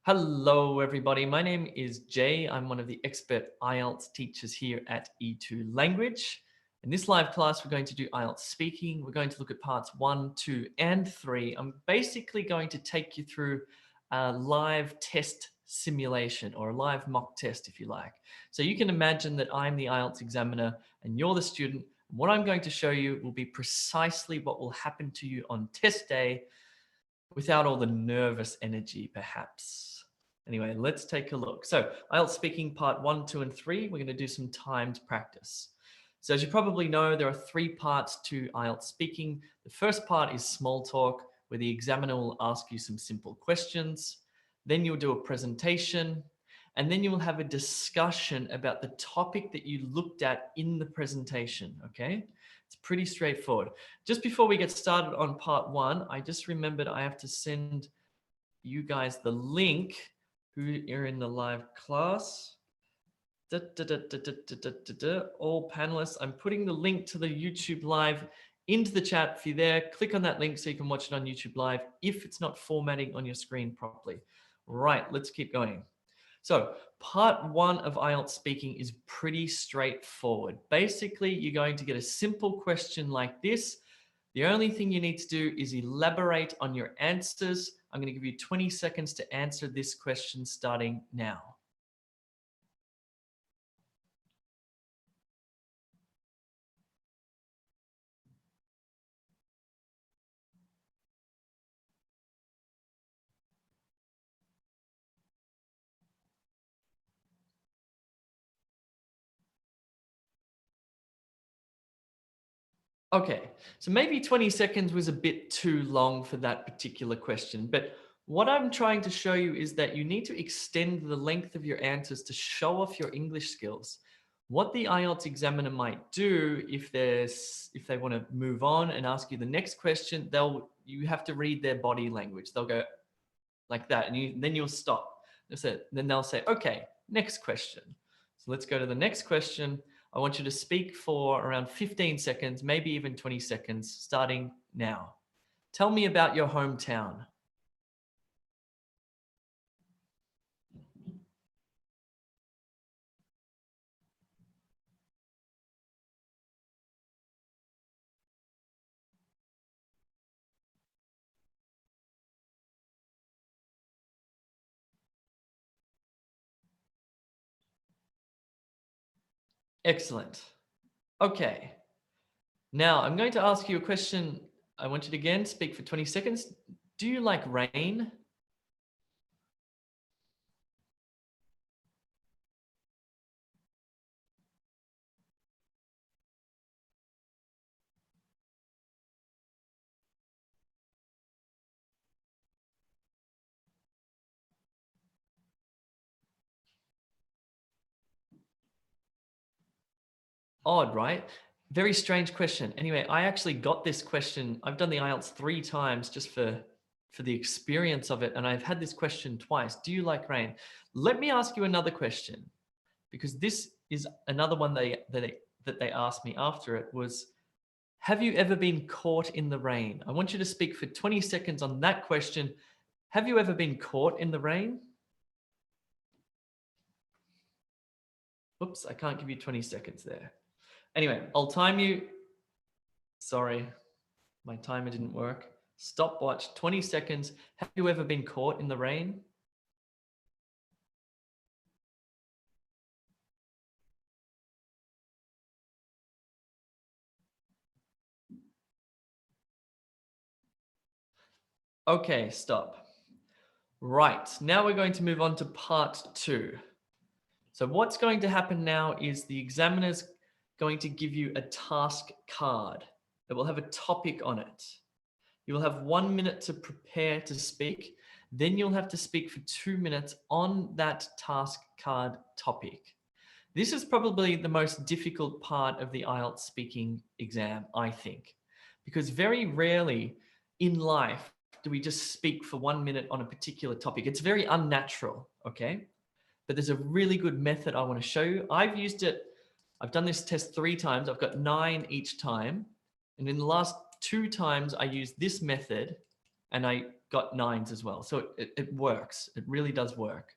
Hello, everybody. My name is Jay. I'm one of the expert IELTS teachers here at E2 Language. In this live class, we're going to do IELTS speaking. We're going to look at parts 1, 2, and 3. I'm basically going to take you through a live test simulation or a live mock test, if you like. So you can imagine that I'm the IELTS examiner and you're the student. What I'm going to show you will be precisely what will happen to you on test day without all the nervous energy, perhaps. Anyway, let's take a look. So IELTS speaking part 1, 2, and 3, we're going to do some timed practice. So as you probably know, there are 3 parts to IELTS speaking. The first part is small talk, where the examiner will ask you some simple questions. Then you'll do a presentation, and then you will have a discussion about the topic that you looked at in the presentation, okay? It's pretty straightforward. Just before we get started on part 1, I just remembered I have to send you guys the link who are in the live class. All panelists, I'm putting the link to the YouTube live into the chat. If you're there, click on that link so you can watch it on YouTube live if it's not formatting on your screen properly. Right, let's keep going. So part 1 of IELTS speaking is pretty straightforward. Basically, you're going to get a simple question like this. The only thing you need to do is elaborate on your answers. I'm going to give you 20 seconds to answer this question starting now. Okay, so maybe 20 seconds was a bit too long for that particular question, but what I'm trying to show you is that you need to extend the length of your answers to show off your English skills. What the IELTS examiner might do if they want to move on and ask you the next question, you have to read their body language. They'll go like that, and then you'll stop. Then they'll say, okay, next question. So let's go to the next question. I want you to speak for around 15 seconds, maybe even 20 seconds, starting now. Tell me about your hometown. Excellent. Okay. Now I'm going to ask you a question. I want you to again speak for 20 seconds. Do you like rain? Odd, right? Very strange question. Anyway, I actually got this question. I've done the IELTS 3 times just for the experience of it. And I've had this question twice. Do you like rain? Let me ask you another question, because this is another one that they asked me after it was, have you ever been caught in the rain? I want you to speak for 20 seconds on that question. Have you ever been caught in the rain? Oops, I can't give you 20 seconds there. Anyway, I'll time you. Sorry, my timer didn't work. Stopwatch, 20 seconds. Have you ever been caught in the rain? Okay, stop. Right, now we're going to move on to part 2. So what's going to happen now is the examiner's going to give you a task card that will have a topic on it. You will have 1 minute to prepare to speak. Then you'll have to speak for 2 minutes on that task card topic. This is probably the most difficult part of the IELTS speaking exam, I think, because very rarely in life do we just speak for 1 minute on a particular topic. It's very unnatural, okay? But there's a really good method I want to show you. I've used it. I've done this test 3 times. I've got 9 each time. And in the last 2 times, I used this method and I got 9s as well. So it works. It really does work.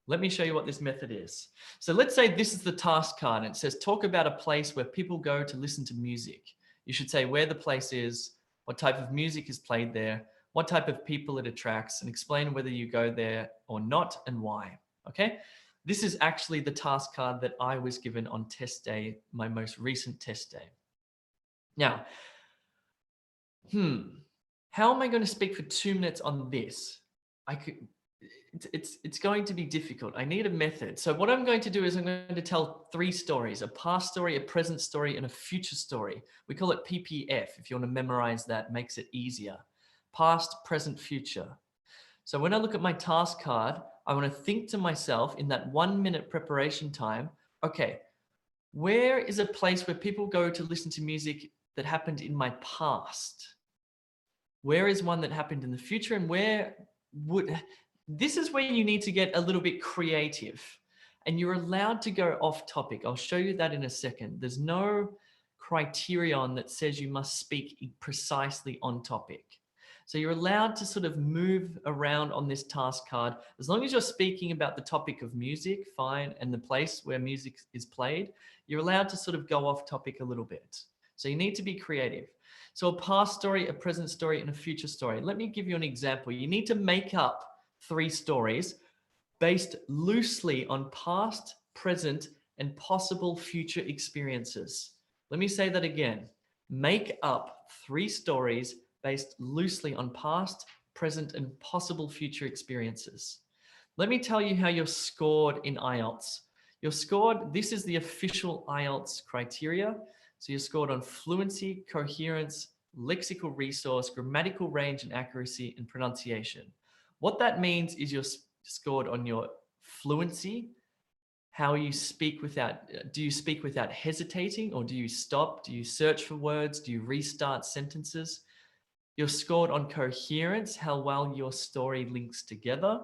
Let me show you what this method is. So let's say this is the task card. And it says, talk about a place where people go to listen to music. You should say where the place is, what type of music is played there, what type of people it attracts, and explain whether you go there or not and why. Okay. This is actually the task card that I was given on test day, my most recent test day. Now, how am I going to speak for 2 minutes on this? It's going to be difficult. I need a method. So what I'm going to do is I'm going to tell 3 stories, a past story, a present story, and a future story. We call it PPF. If you want to memorize that, makes it easier. Past, present, future. So when I look at my task card, I want to think to myself in that 1 minute preparation time, okay, where is a place where people go to listen to music that happened in my past? Where is one that happened in the future? And where would... This is where you need to get a little bit creative, and you're allowed to go off topic. I'll show you that in a second. There's no criterion that says you must speak precisely on topic. So you're allowed to sort of move around on this task card. As long as you're speaking about the topic of music, fine, and the place where music is played, you're allowed to sort of go off topic a little bit. So you need to be creative. So a past story, a present story, and a future story. Let me give you an example. You need to make up 3 stories based loosely on past, present, and possible future experiences. Let me say that again. Make up 3 stories based loosely on past, present, and possible future experiences. Let me tell you how you're scored in IELTS. You're scored, this is the official IELTS criteria. So you're scored on fluency, coherence, lexical resource, grammatical range and accuracy, and pronunciation. What that means is you're scored on your fluency, how you speak without, do you speak without hesitating, or do you stop? Do you search for words? Do you restart sentences? You're scored on coherence, how well your story links together.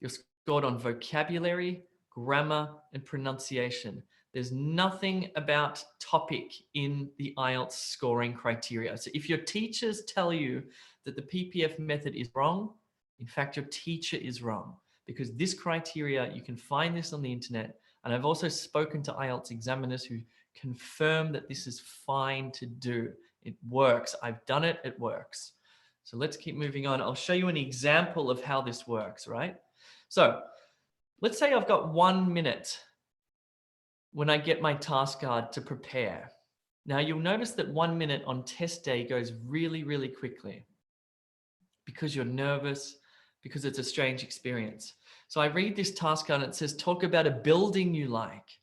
You're scored on vocabulary, grammar, and pronunciation. There's nothing about topic in the IELTS scoring criteria. So if your teachers tell you that the PPF method is wrong, in fact, your teacher is wrong, because this criteria, you can find this on the internet. And I've also spoken to IELTS examiners who confirm that this is fine to do. It works. I've done it. It works. So let's keep moving on. I'll show you an example of how this works, right? So let's say I've got 1 minute when I get my task card to prepare. Now you'll notice that 1 minute on test day goes really, really quickly because you're nervous, because it's a strange experience. So I read this task card and it says, talk about a building you like.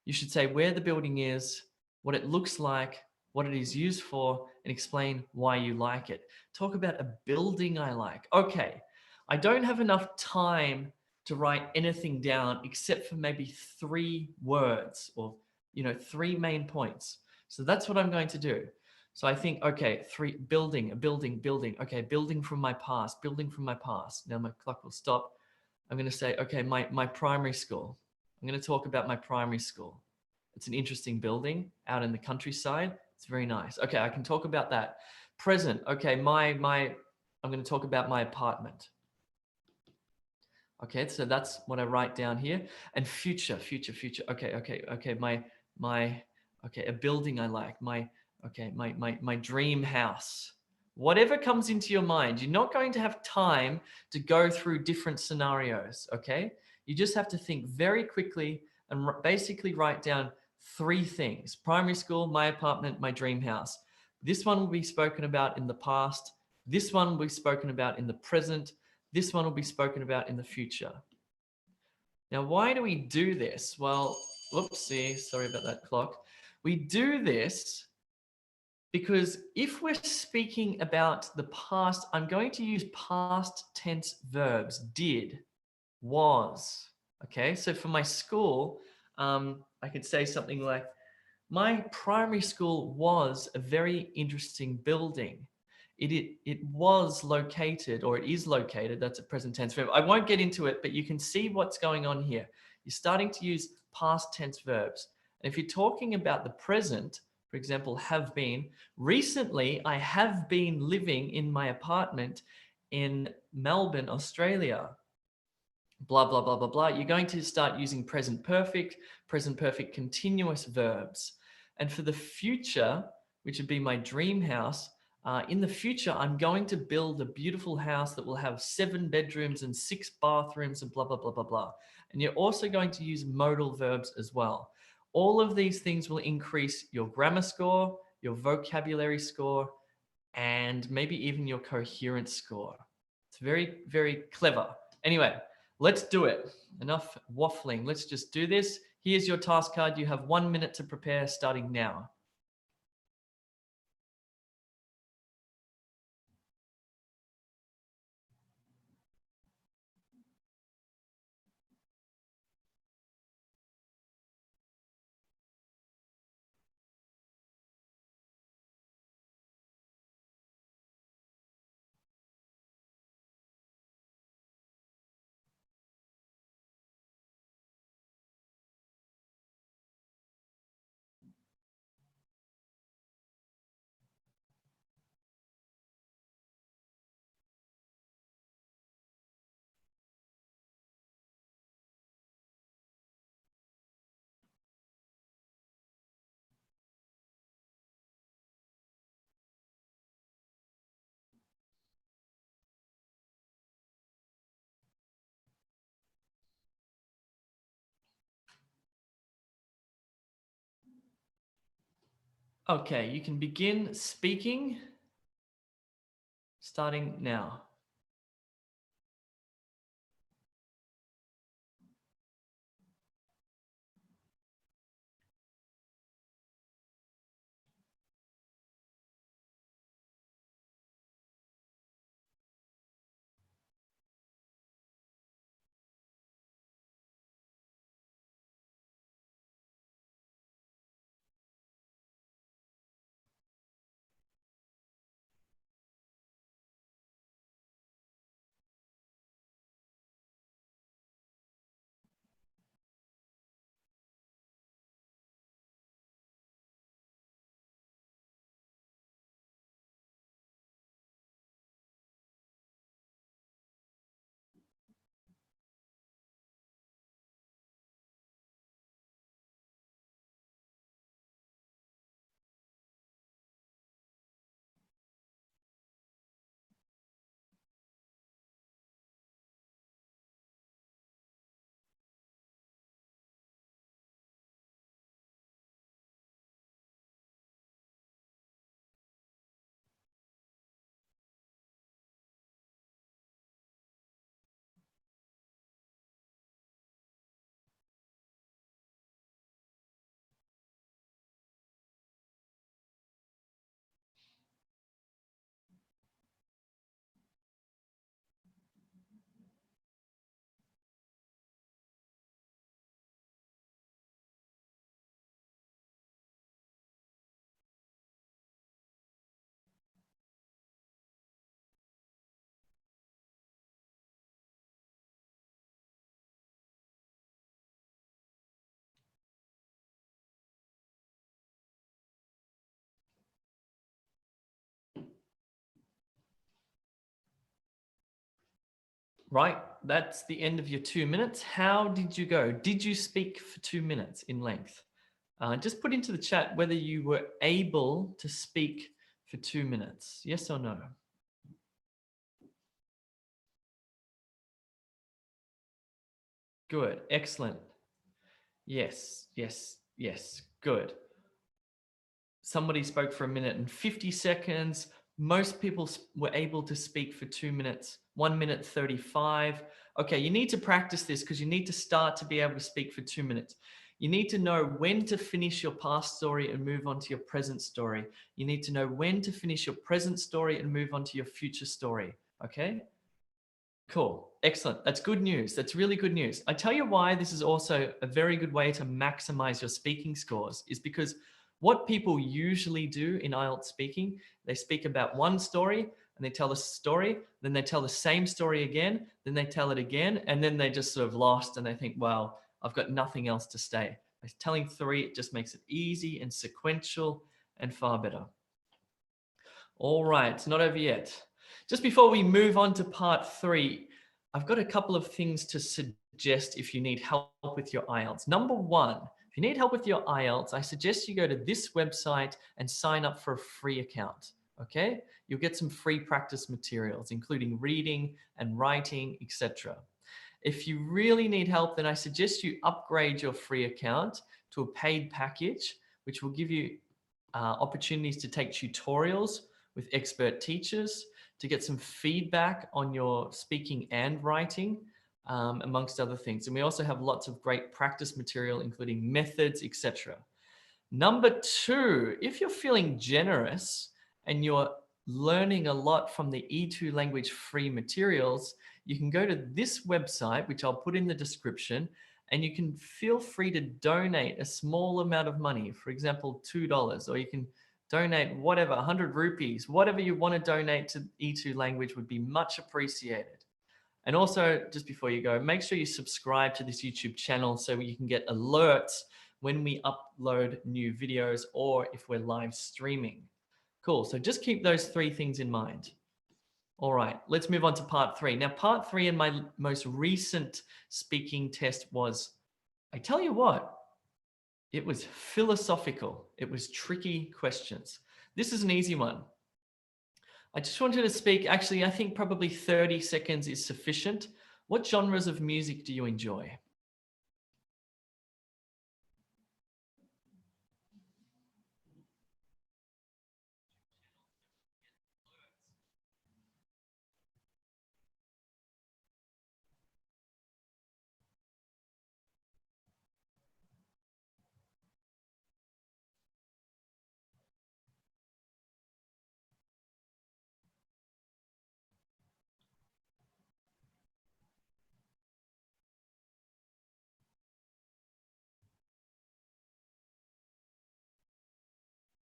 You should say where the building is, what it looks like, what it is used for, and explain why you like it. Talk about a building I like. Okay, I don't have enough time to write anything down except for maybe 3 words or, 3 main points. So that's what I'm going to do. So I think, okay, 3, building, a building. Okay, building from my past. Now my clock will stop. I'm going to say, okay, my primary school. I'm going to talk about my primary school. It's an interesting building out in the countryside. It's very nice. Okay, I can talk about that. Present. Okay, I'm going to talk about my apartment. Okay, so that's what I write down here. And future. Okay, a building I like, my dream house. Whatever comes into your mind, you're not going to have time to go through different scenarios, okay? You just have to think very quickly and basically write down 3 things. Primary school, my apartment, my dream house. This one will be spoken about in the past. This one will be spoken about in the present. This one will be spoken about in the future. Now, why do we do this? Well, whoopsie, sorry about that clock. We do this because if we're speaking about the past, I'm going to use past tense verbs, did, was. Okay, so for my school, I could say something like, my primary school was a very interesting building. It was located, or it is located, that's a present tense verb. I won't get into it, but you can see what's going on here. You're starting to use past tense verbs. And if you're talking about the present, For example, have been. Recently, I have been living in my apartment in Melbourne, Australia. Blah, blah, blah, blah, blah. You're going to start using present perfect continuous verbs. And for the future, which would be my dream house, in the future, I'm going to build a beautiful house that will have 7 bedrooms and 6 bathrooms and blah, blah, blah, blah, blah. And you're also going to use modal verbs as well. All of these things will increase your grammar score, your vocabulary score, and maybe even your coherence score. It's very, very clever. Anyway, let's do it. Enough waffling. Let's just do this. Here's your task card. You have 1 minute to prepare starting now. Okay, you can begin speaking starting now. Right, that's the end of your 2 minutes. How did you go? Did you speak for 2 minutes in length? Just put into the chat whether you were able to speak for 2 minutes. Yes or no? Good, excellent. Yes, yes, yes, good. Somebody spoke for 1 minute and 50 seconds. Most people were able to speak for 2 minutes, 1 minute 35. Okay, you need to practice this because you need to start to be able to speak for 2 minutes. You need to know when to finish your past story and move on to your present story. You need to know when to finish your present story and move on to your future story. Okay? Cool. Excellent. That's good news. That's really good news. I tell you why this is also a very good way to maximize your speaking scores is because what people usually do in IELTS speaking, they speak about one story and they tell the story, then they tell the same story again, then they tell it again, and then they just sort of lost and they think, well, I've got nothing else to say. By telling 3, it just makes it easy and sequential, and far better. All right, it's not over yet. Just before we move on to part 3, I've got a couple of things to suggest if you need help with your IELTS. Number 1, if you need help with your IELTS, I suggest you go to this website and sign up for a free account. Okay? You'll get some free practice materials, including reading and writing, etc. If you really need help, then I suggest you upgrade your free account to a paid package, which will give you opportunities to take tutorials with expert teachers, to get some feedback on your speaking and writing, amongst other things. And we also have lots of great practice material, including methods, etc. Number 2, if you're feeling generous and you're learning a lot from the E2 language free materials, you can go to this website, which I'll put in the description, and you can feel free to donate a small amount of money, for example, $2, or you can donate whatever, 100 rupees, whatever you want to donate to E2 language would be much appreciated. And also, just before you go, make sure you subscribe to this YouTube channel so you can get alerts when we upload new videos or if we're live streaming. Cool, so just keep those 3 things in mind. All right, let's move on to part 3. Now, part 3 in my most recent speaking test was, I tell you what, it was philosophical. It was tricky questions. This is an easy one. I just wanted to speak, actually, I think probably 30 seconds is sufficient. What genres of music do you enjoy?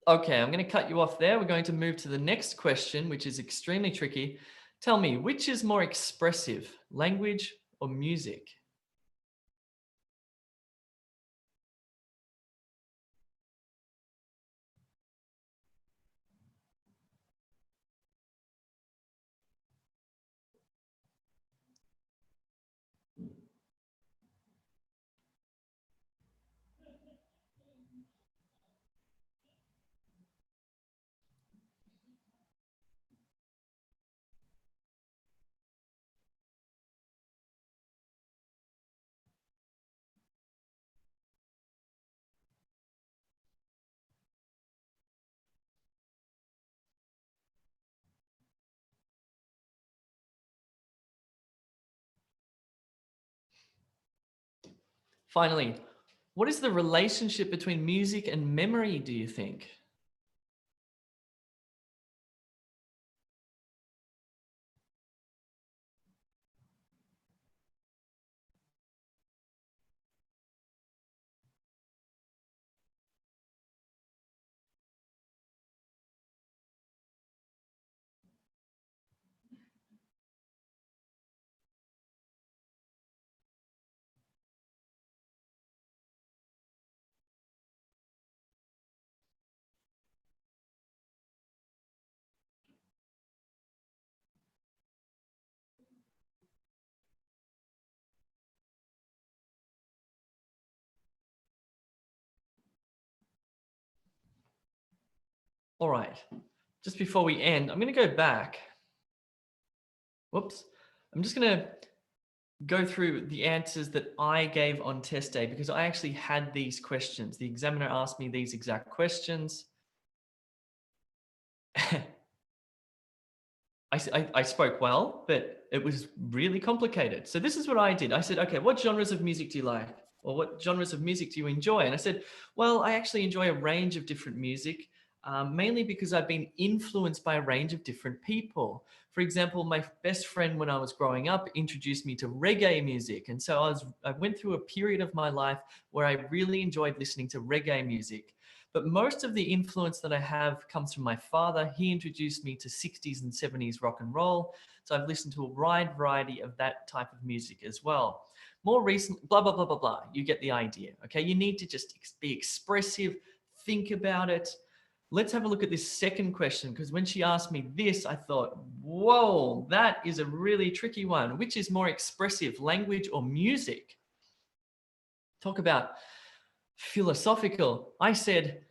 Okay, I'm going to cut you off there. We're going to move to the next question, which is extremely tricky. Tell me, which is more expressive, language or music? Finally, what is the relationship between music and memory, do you think? All right, just before we end, I'm going to go back. Whoops. I'm just going to go through the answers that I gave on test day because I actually had these questions. The examiner asked me these exact questions. I spoke well, but it was really complicated. So this is what I did. I said, okay, what genres of music do you like? Or what genres of music do you enjoy? And I said, well, I actually enjoy a range of different music, mainly because I've been influenced by a range of different people. For example, my best friend when I was growing up introduced me to reggae music. And so I went through a period of my life where I really enjoyed listening to reggae music. But most of the influence that I have comes from my father. He introduced me to 60s and 70s rock and roll. So I've listened to a wide variety of that type of music as well. More recent, blah, blah, blah, blah, blah. You get the idea. Okay. You need to just be expressive, think about it. Let's have a look at this second question, because when she asked me this, I thought, whoa, that is a really tricky one. Which is more expressive, language or music? Talk about philosophical. I said,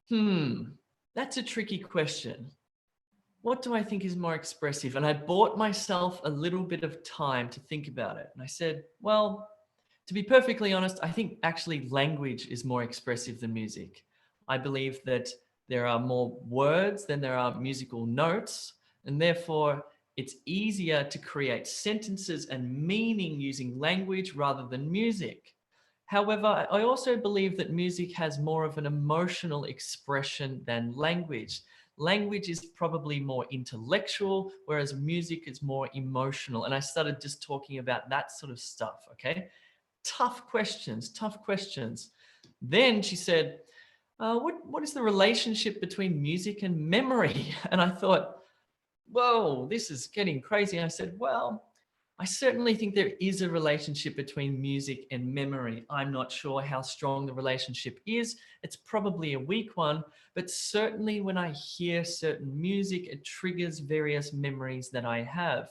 that's a tricky question. What do I think is more expressive? And I bought myself a little bit of time to think about it. And I said, well, to be perfectly honest, I think actually language is more expressive than music. I believe that there are more words than there are musical notes, and therefore it's easier to create sentences and meaning using language rather than music. However, I also believe that music has more of an emotional expression than language. Language is probably more intellectual, whereas music is more emotional. And I started just talking about that sort of stuff, okay? Tough questions, tough questions. Then she said, what is the relationship between music and memory? And I thought, whoa, this is getting crazy. I said, well, I certainly think there is a relationship between music and memory. I'm not sure how strong the relationship is. It's probably a weak one, but certainly when I hear certain music, it triggers various memories that I have.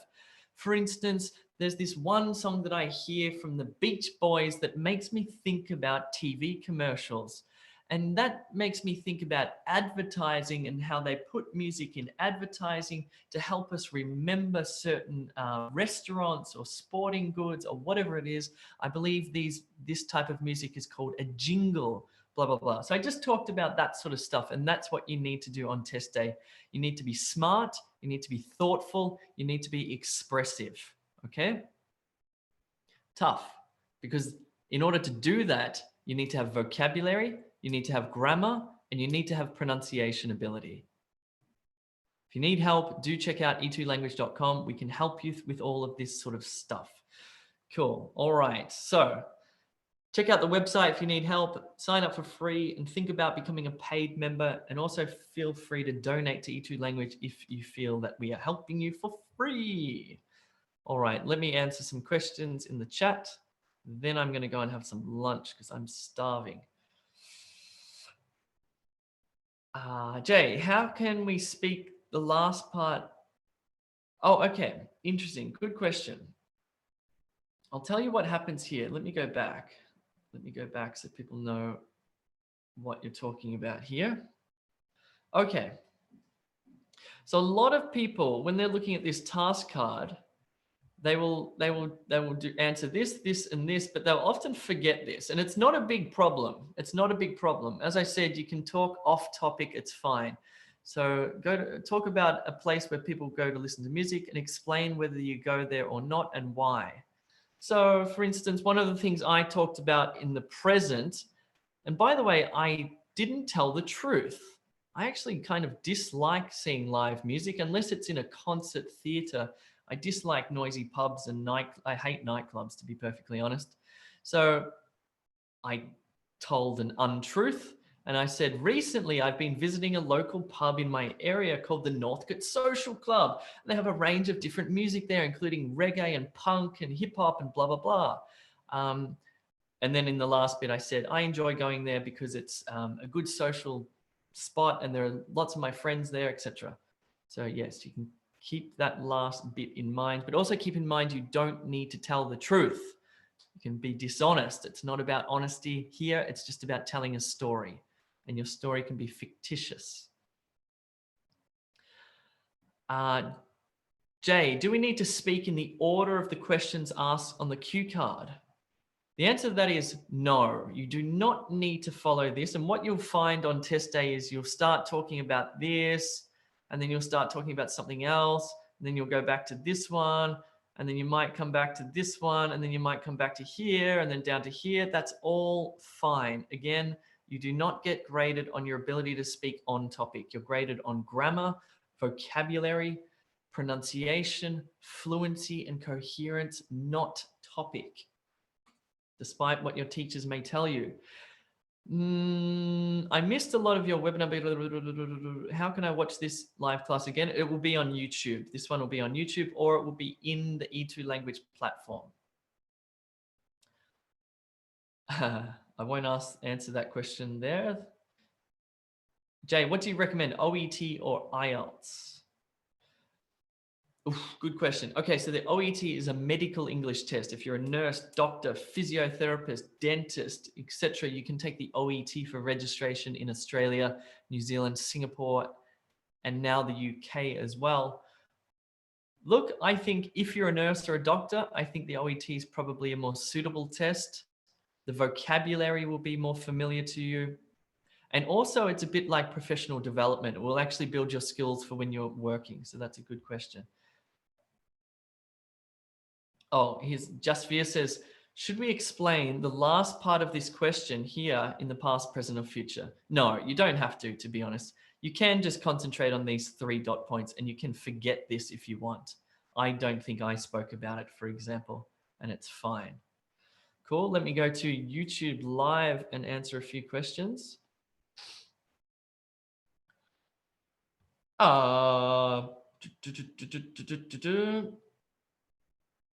For instance, there's this one song that I hear from the Beach Boys that makes me think about TV commercials. And that makes me think about advertising and how they put music in advertising to help us remember certain restaurants or sporting goods or whatever it is. I believe this type of music is called a jingle, blah, blah, blah. So I just talked about that sort of stuff, and that's what you need to do on test day. You need to be smart, you need to be thoughtful, you need to be expressive, okay? Tough, because in order to do that, you need to have vocabulary, you need to have grammar, and you need to have pronunciation ability. If you need help, do check out e2language.com. We can help you with all of this sort of stuff. Cool. All right. So check out the website if you need help, sign up for free, and think about becoming a paid member. And also feel free to donate to E2 Language if you feel that we are helping you for free. All right, let me answer some questions in the chat. Then I'm going to go and have some lunch because I'm starving. Jay, how can we speak the last part? Oh, okay. Interesting. Good question. I'll tell you what happens here. Let me go back. Let me go back so people know what you're talking about here. Okay. So a lot of people, when they're looking at this task card, they will answer this, and this, but they'll often forget this. And it's not a big problem. It's not a big problem. As I said, you can talk off topic. It's fine. So talk about a place where people go to listen to music and explain whether you go there or not and why. So for instance, one of the things I talked about in the present, and by the way, I didn't tell the truth. I actually kind of dislike seeing live music unless it's in a concert theater. I dislike noisy pubs and I hate nightclubs, to be perfectly honest. So I told an untruth. And I said, recently I've been visiting a local pub in my area called the Northcote Social Club. They have a range of different music there, including reggae and punk and hip hop and blah, blah, blah. And then in the last bit, I said, I enjoy going there because it's a good social spot and there are lots of my friends there, etc. So yes, you can keep that last bit in mind, but also keep in mind you don't need to tell the truth. You can be dishonest. It's not about honesty here. It's just about telling a story, and your story can be fictitious. Jay, do we need to speak in the order of the questions asked on the cue card? The answer to that is no, you do not need to follow this. And what you'll find on test day is you'll start talking about this, and then you'll start talking about something else, and then you'll go back to this one, and then you might come back to this one, and then you might come back to here, and then down to here. That's all fine. Again, you do not get graded on your ability to speak on topic. You're graded on grammar, vocabulary, pronunciation, fluency, and coherence, not topic, despite what your teachers may tell you. I missed a lot of your webinar. How can I watch this live class again? It will be on YouTube. This one will be on YouTube, or it will be in the E2 Language platform. I won't answer that question there. Jay, what do you recommend, OET or IELTS? Oof, good question. Okay, so the OET is a medical English test. If you're a nurse, doctor, physiotherapist, dentist, etc., you can take the OET for registration in Australia, New Zealand, Singapore, and now the UK as well. Look, I think if you're a nurse or a doctor, I think the OET is probably a more suitable test. The vocabulary will be more familiar to you. And also it's a bit like professional development. It will actually build your skills for when you're working. So that's a good question. Oh, here's Justvia says, should we explain the last part of this question here in the past, present, or future? No, you don't have to be honest. You can just concentrate on these 3 dot points and you can forget this if you want. I don't think I spoke about it, for example, and it's fine. Cool. Let me go to YouTube Live and answer a few questions.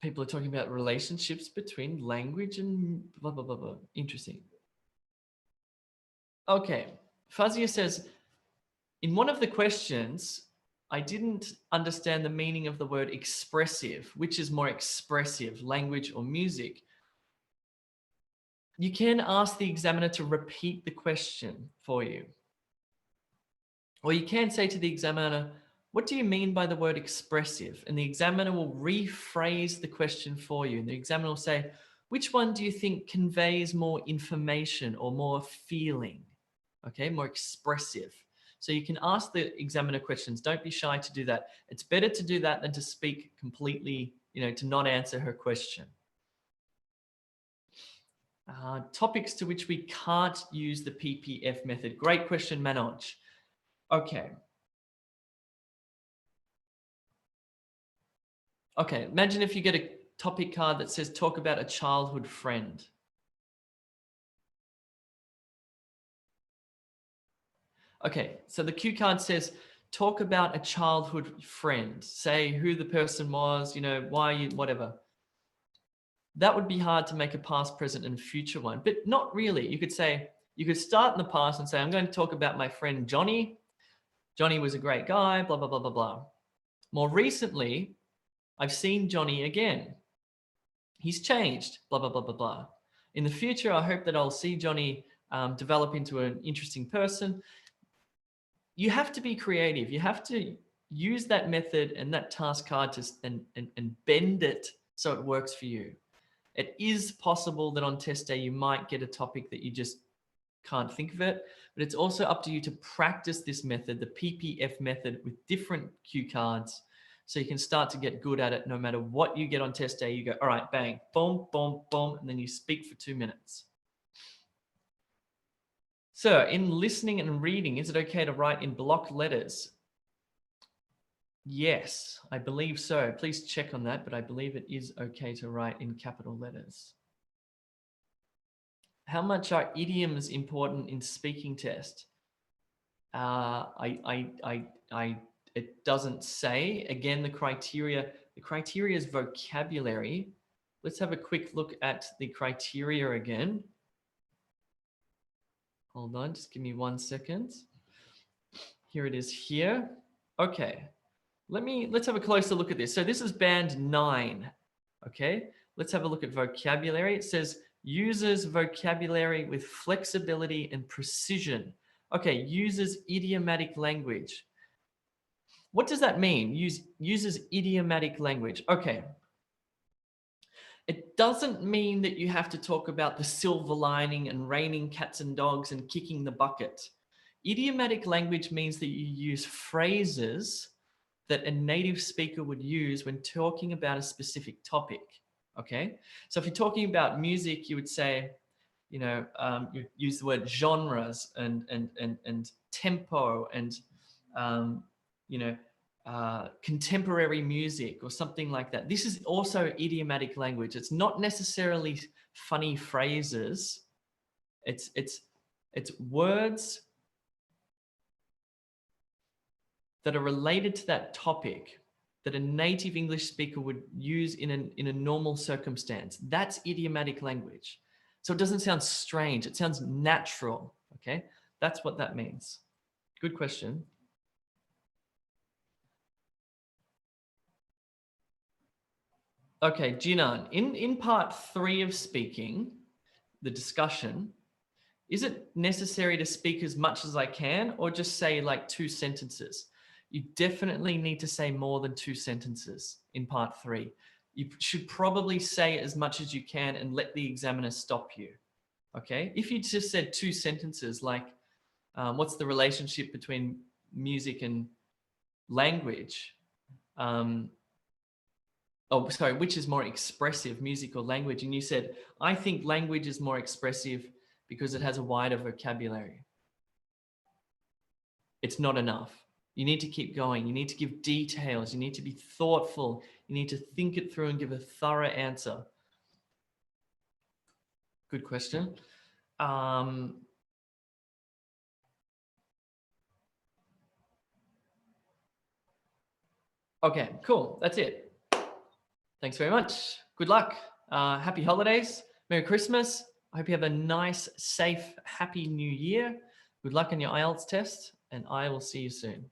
People are talking about relationships between language and blah, blah, blah, blah. Interesting. Okay. Fazia says, in one of the questions, I didn't understand the meaning of the word expressive, which is more expressive, language or music. You can ask the examiner to repeat the question for you. Or you can say to the examiner, what do you mean by the word expressive? And the examiner will rephrase the question for you. And the examiner will say, which one do you think conveys more information or more feeling? Okay, more expressive. So you can ask the examiner questions. Don't be shy to do that. It's better to do that than to speak completely, to not answer her question. Topics to which we can't use the PPF method. Great question, Manoj. Okay. Okay, imagine if you get a topic card that says talk about a childhood friend. Okay, so the cue card says talk about a childhood friend. Say who the person was, why you, whatever. That would be hard to make a past, present, and future one, but not really. You could start in the past and say, I'm going to talk about my friend Johnny. Johnny was a great guy, blah, blah, blah, blah, blah. More recently, I've seen Johnny again. He's changed, blah, blah, blah, blah, blah. In the future, I hope that I'll see Johnny develop into an interesting person. You have to be creative. You have to use that method and that task card and bend it so it works for you. It is possible that on test day, you might get a topic that you just can't think of it, but it's also up to you to practice this method, the PPF method, with different cue cards. So you can start to get good at it. No matter what you get on test day, you go, all right, bang, boom, boom, boom, and then you speak for 2 minutes. So in listening and reading, is it okay to write in block letters? Yes, I believe so. Please check on that, but I believe it is okay to write in capital letters. How much are idioms important in speaking test? It doesn't say. Again, the criteria is vocabulary. Let's have a quick look at the criteria again. Hold on, just give me 1 second. Here it is here. Okay, let's have a closer look at this. So this is band 9. Okay, let's have a look at vocabulary. It says uses vocabulary with flexibility and precision. Okay, uses idiomatic language. What does that mean? Uses idiomatic language. Okay. It doesn't mean that you have to talk about the silver lining and raining cats and dogs and kicking the bucket. Idiomatic language means that you use phrases that a native speaker would use when talking about a specific topic. Okay. So if you're talking about music, you would say, you use the word genres and tempo and, contemporary music or something like that. This is also idiomatic language. It's not necessarily funny phrases. It's words that are related to that topic that a native English speaker would use in a normal circumstance. That's idiomatic language. So it doesn't sound strange. It sounds natural. Okay, that's what that means. Good question. Okay, Jinan, in part 3 of speaking, the discussion, is it necessary to speak as much as I can or just say like 2 sentences? You definitely need to say more than 2 sentences in part 3. You should probably say as much as you can and let the examiner stop you. Okay, if you just said 2 sentences like, what's the relationship between music and language? Oh, sorry, which is more expressive, music or language? And you said, I think language is more expressive because it has a wider vocabulary. It's not enough. You need to keep going. You need to give details. You need to be thoughtful. You need to think it through and give a thorough answer. Good question. Okay, cool. That's it. Thanks very much. Good luck. Happy holidays. Merry Christmas. I hope you have a nice, safe, happy new year. Good luck on your IELTS test, and I will see you soon.